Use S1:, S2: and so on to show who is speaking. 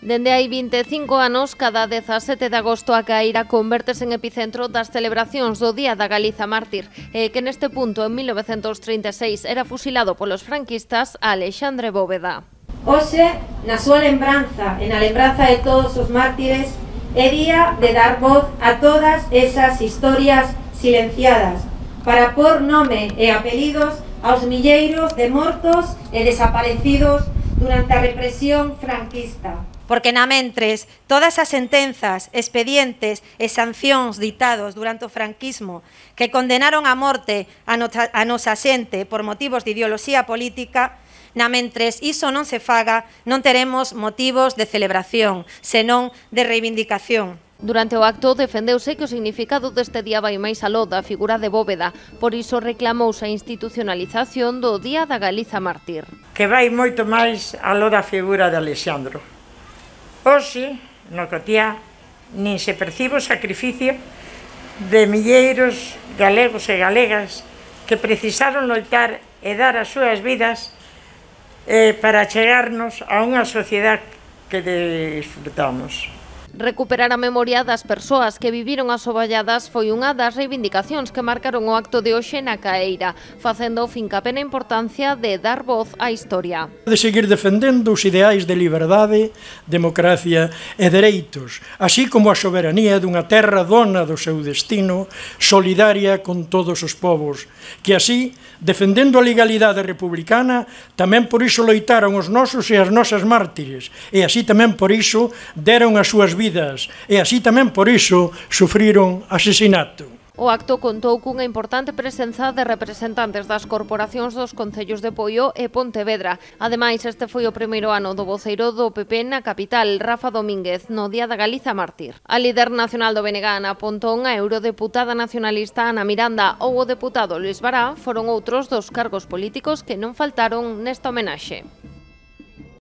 S1: Dende hai 25 anos, cada 17 de agosto a Caeira convértese en epicentro das celebracións do Día da Galiza Mártir, e que neste punto, en 1936, era fusilado polos franquistas Alexandre Bóveda.
S2: Hoxe, na súa lembranza e na lembranza de todos os mártires, é día de dar voz a todas esas historias silenciadas, para pôr nome e apelidos aos milleiros de mortos e desaparecidos durante a represión franquista.
S3: Porque namentres todas as sentenzas, expedientes e sancións ditados durante o franquismo que condenaron a morte a nosa xente por motivos de ideoloxía política, namentres iso non se faga, non teremos motivos de celebración, senón de reivindicación.
S1: Durante o acto defendeuse que o significado deste día vai máis aló da figura de Bóveda, por iso reclamouse a institucionalización do Día da Galiza Mártir.
S4: Que vai moito máis aló da figura de Alexandro. Hoxe, no Cotiá, nin se percibe o sacrificio de milleiros galegos e galegas que precisaron loitar e dar as súas vidas para chegarnos a unha sociedade que disfrutamos.
S1: Recuperar a memoria das persoas que viviron as ovalladas foi unha das reivindicacións que marcaron o acto de hoxe na Caeira, facendo fincapé na importancia de dar voz á historia.
S5: De seguir defendendo os ideais de liberdade, democracia e dereitos, así como a soberanía dunha terra dona do seu destino, solidaria con todos os povos, que así, defendendo a legalidade republicana, tamén por iso loitaron os nosos e as nosas mártires, e así tamén por iso deron as súas vidas, e así tamén por iso sufriron asesinato.
S1: O acto contou cunha importante presenza de representantes das corporacións dos concellos de Poio e Pontevedra. Ademais, este foi o primeiro ano do voceiro do PP na capital, Rafa Domínguez, no Día da Galiza Mártir. A líder nacional do BNG, Ana Pontón, a eurodeputada nacionalista Ana Miranda ou o deputado Luís Bará foron outros dos cargos políticos que non faltaron nesta homenaxe.